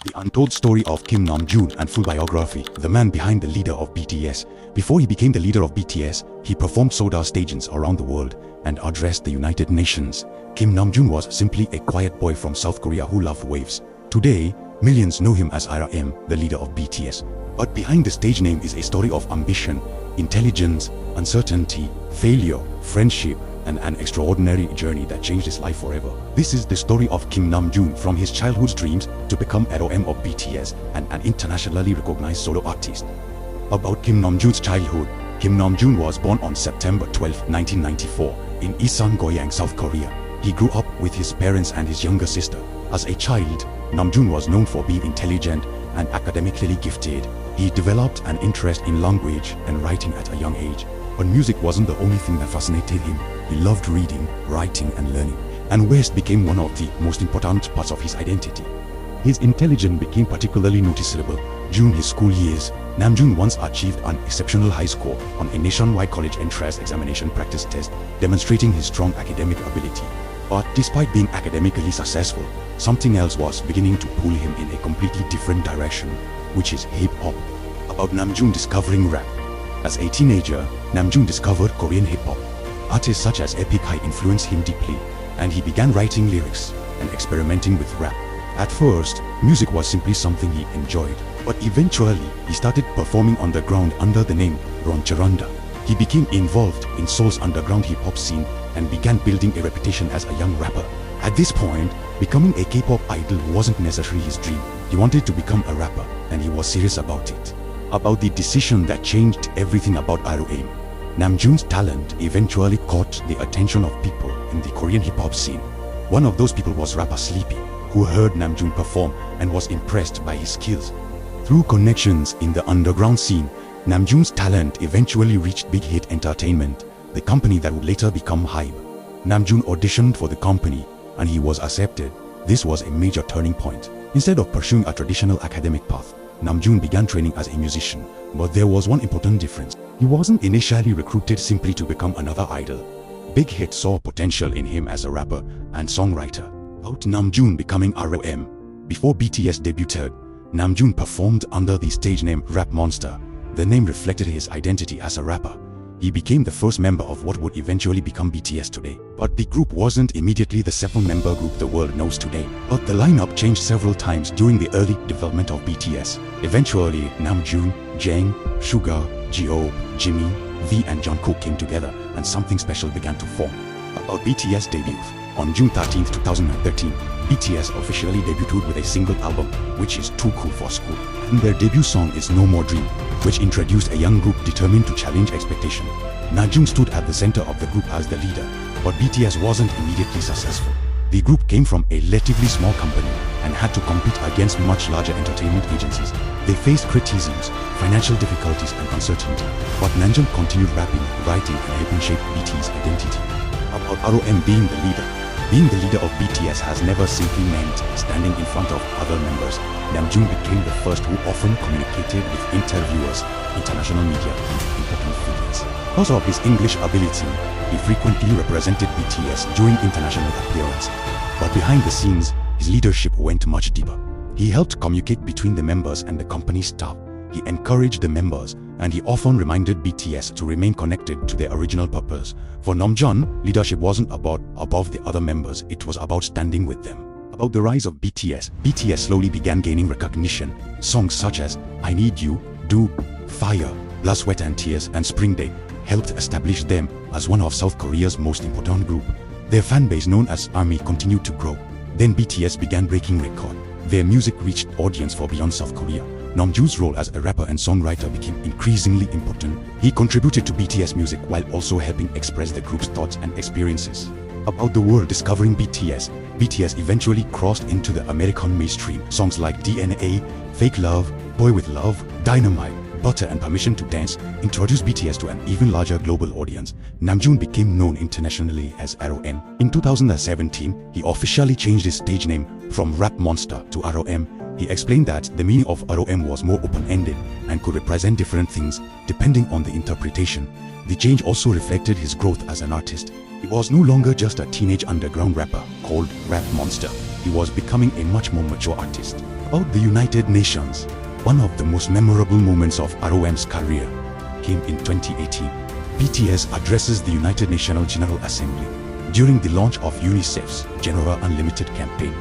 The Untold Story of Kim Namjoon and Full Biography, the man behind the leader of BTS. Before he became the leader of BTS, he performed sold out stages around the world and addressed the United Nations. Kim Namjoon was simply a quiet boy from South Korea who loved waves. Today, millions know him as RM, the leader of BTS. But behind the stage name is a story of ambition, intelligence, uncertainty, failure, friendship, and an extraordinary journey that changed his life forever. This is the story of Kim Namjoon, from his childhood dreams to become RM of BTS and an internationally recognized solo artist. About Kim Namjoon's childhood. Kim Namjoon was born on September 12, 1994 in Isan, Goyang, South Korea. He grew up with his parents and his younger sister. As a child, Namjoon was known for being intelligent and academically gifted. He developed an interest in language and writing at a young age. But music wasn't the only thing that fascinated him. He loved reading, writing, and learning. And West became one of the most important parts of his identity. His intelligence became particularly noticeable. During his school years, Namjoon once achieved an exceptional high score on a nationwide college entrance examination practice test, demonstrating his strong academic ability. But despite being academically successful, something else was beginning to pull him in a completely different direction, which is hip-hop. About Namjoon discovering rap. As a teenager, Namjoon discovered Korean hip-hop. Artists such as Epic High influenced him deeply, and he began writing lyrics and experimenting with rap. At first, music was simply something he enjoyed, but eventually he started performing on the ground under the name Roncharanda. He became involved in Seoul's underground hip-hop scene and began building a reputation as a young rapper. At this point, becoming a K-pop idol wasn't necessarily his dream. He wanted to become a rapper, and he was serious about it. About the decision that changed everything about RM. Namjoon's talent eventually caught the attention of people in the Korean hip-hop scene. One of those people was rapper Sleepy, who heard Namjoon perform and was impressed by his skills. Through connections in the underground scene, Namjoon's talent eventually reached Big Hit Entertainment, the company that would later become Hybe. Namjoon auditioned for the company, and he was accepted. This was a major turning point. Instead of pursuing a traditional academic path, Namjoon began training as a musician. But there was one important difference. He wasn't initially recruited simply to become another idol. Big Hit saw potential in him as a rapper and songwriter. About Namjoon becoming RM. Before BTS debuted, Namjoon performed under the stage name Rap Monster. The name reflected his identity as a rapper. He became the first member of what would eventually become BTS today. But the group wasn't immediately the 7-member group the world knows today. But the lineup changed several times during the early development of BTS. Eventually, Namjoon, Jang, Suga, Jio, Jimmy, V and Jungkook came together, and something special began to form. About BTS debut. On June 13, 2013, BTS officially debuted with a single album, which is Too Cool for School. And their debut song is No More Dream, which introduced a young group determined to challenge expectation. Namjoon stood at the center of the group as the leader, but BTS wasn't immediately successful. The group came from a relatively small company and had to compete against much larger entertainment agencies. They faced criticisms, financial difficulties, and uncertainty, but Namjoon continued rapping, writing, and helping shape BTS's identity. About RM being the leader. Being the leader of BTS has never simply meant standing in front of other members. Namjoon became the first who often communicated with interviewers, international media, and important figures. Because of his English ability, he frequently represented BTS during international appearances. But behind the scenes, his leadership went much deeper. He helped communicate between the members and the company staff. He encouraged the members, and he often reminded BTS to remain connected to their original purpose. For Namjoon, leadership wasn't about above the other members, it was about standing with them. About the rise of BTS, BTS slowly began gaining recognition. Songs such as I Need You, Do, Fire, Blood, Sweat and Tears, and Spring Day helped establish them as one of South Korea's most important group. Their fanbase, known as ARMY, continued to grow. Then BTS began breaking records. Their music reached audience for beyond South Korea. Namjoon's role as a rapper and songwriter became increasingly important. He contributed to BTS music while also helping express the group's thoughts and experiences. About the world discovering BTS, BTS eventually crossed into the American mainstream. Songs like DNA, Fake Love, Boy With Love, Dynamite, Butter and Permission to Dance introduced BTS to an even larger global audience. Namjoon became known internationally as RM. In 2017, he officially changed his stage name from Rap Monster to RM. He explained that the meaning of RM was more open-ended and could represent different things depending on the interpretation. The change also reflected his growth as an artist. He was no longer just a teenage underground rapper called Rap Monster. He was becoming a much more mature artist. About the United Nations, one of the most memorable moments of ROM's career came in 2018. BTS addresses the United Nations General Assembly during the launch of UNICEF's Genera Unlimited campaign.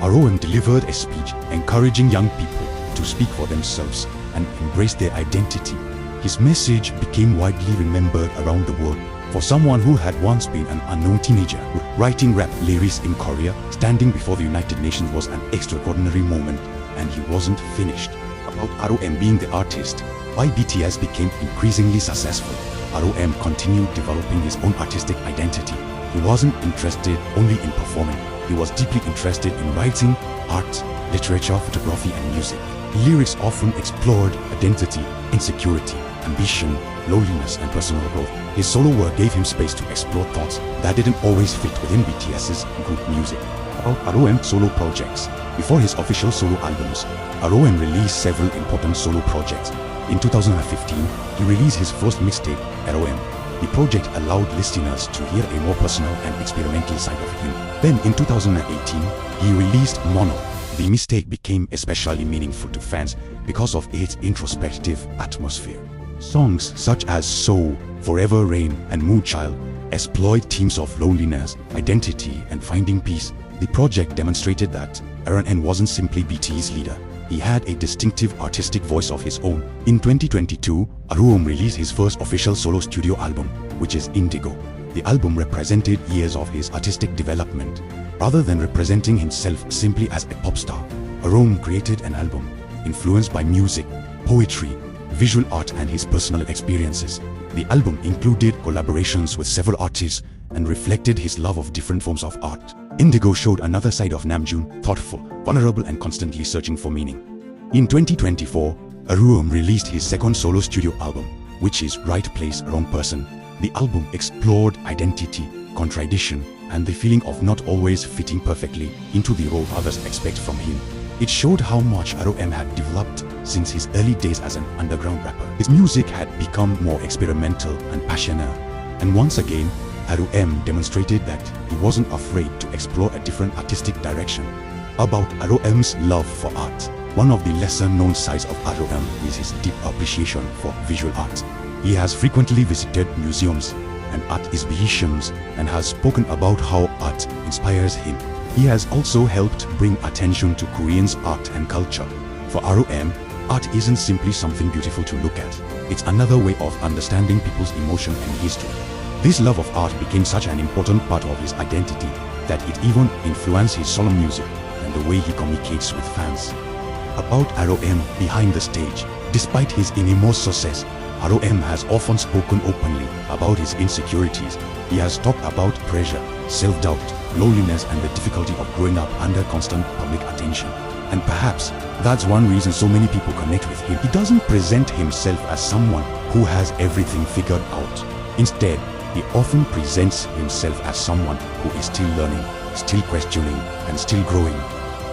ROM delivered a speech encouraging young people to speak for themselves and embrace their identity. His message became widely remembered around the world. For someone who had once been an unknown teenager, writing rap lyrics in Korea, standing before the United Nations was an extraordinary moment, and he wasn't finished. About ROM being the artist, why BTS became increasingly successful. ROM continued developing his own artistic identity. He wasn't interested only in performing. He was deeply interested in writing, art, literature, photography, and music. Lyrics often explored identity, insecurity, ambition, loneliness, and personal growth. His solo work gave him space to explore thoughts that didn't always fit within BTS's group music. About ROM solo projects. Before his official solo albums, ROM released several important solo projects. In 2015, he released his first mixtape, ROM. The project allowed listeners to hear a more personal and experimental side of him. Then in 2018, he released Mono. The mixtape became especially meaningful to fans because of its introspective atmosphere. Songs such as Soul, Forever Rain, and Moonchild exploit themes of loneliness, identity, and finding peace. The project demonstrated that RN wasn't simply BT's leader. He had a distinctive artistic voice of his own. In 2022, ROM released his first official solo studio album, which is Indigo. The album represented years of his artistic development. Rather than representing himself simply as a pop star, ROM created an album influenced by music, poetry, visual art, and his personal experiences. The album included collaborations with several artists and reflected his love of different forms of art. Indigo showed another side of Namjoon, thoughtful, vulnerable, and constantly searching for meaning. In 2024, ROM released his second solo studio album, which is Right Place, Wrong Person. The album explored identity, contradiction, and the feeling of not always fitting perfectly into the role others expect from him. It showed how much ROM had developed since his early days as an underground rapper. His music had become more experimental and passionate, and once again, ROM demonstrated that he wasn't afraid to explore a different artistic direction. About ROM's love for art. One of the lesser-known sides of ROM is his deep appreciation for visual art. He has frequently visited museums and art exhibitions and has spoken about how art inspires him. He has also helped bring attention to Koreans' art and culture. For ROM, art isn't simply something beautiful to look at. It's another way of understanding people's emotion and history. This love of art became such an important part of his identity that it even influenced his solo music and the way he communicates with fans. About ROM behind the stage. Despite his enormous success, ROM has often spoken openly about his insecurities. He has talked about pressure, self-doubt, loneliness, and the difficulty of growing up under constant public attention. And perhaps that's one reason so many people connect with him. He doesn't present himself as someone who has everything figured out. Instead, he often presents himself as someone who is still learning, still questioning, and still growing.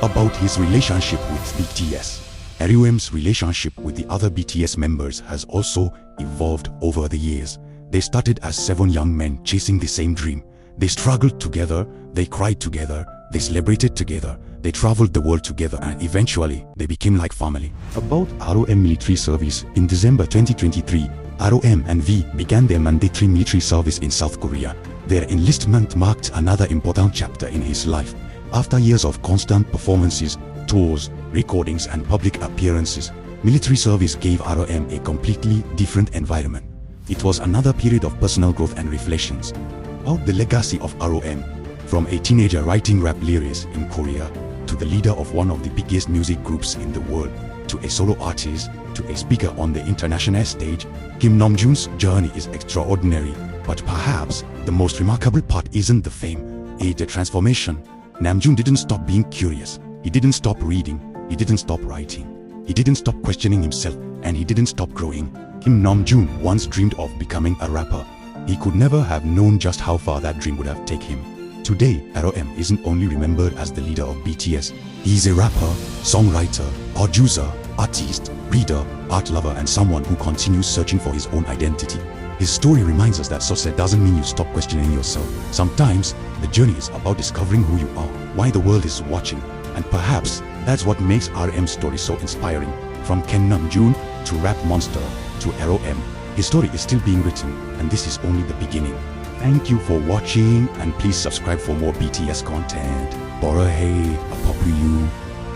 About his relationship with BTS. ROM's relationship with the other BTS members has also evolved over the years. They started as 7 young men chasing the same dream. They struggled together, they cried together, they celebrated together, they traveled the world together, and eventually they became like family. About ROM military service. In December 2023, ROM and V began their mandatory military service in South Korea. Their enlistment marked another important chapter in his life. After years of constant performances, tours, recordings, and public appearances, military service gave ROM a completely different environment. It was another period of personal growth and reflections. About the legacy of ROM, from a teenager writing rap lyrics in Korea, to the leader of one of the biggest music groups in the world, to a solo artist, to a speaker on the international stage, Kim Namjoon's journey is extraordinary. But perhaps the most remarkable part isn't the fame, it's the transformation. Namjoon didn't stop being curious. He didn't stop reading. He didn't stop writing. He didn't stop questioning himself, and he didn't stop growing. Kim Namjoon once dreamed of becoming a rapper. He could never have known just how far that dream would have taken him. Today, ROM isn't only remembered as the leader of BTS. He's a rapper, songwriter, producer, artist, reader, art lover, and someone who continues searching for his own identity. His story reminds us that success doesn't mean you stop questioning yourself. Sometimes, the journey is about discovering who you are, why the world is watching, and perhaps That's what makes RM's story so inspiring. From Kim Namjoon to Rap Monster to Arrow M, his story is still being written, and this is only the beginning. Thank you for watching, and please subscribe for more BTS content. Bora hey, a pop you.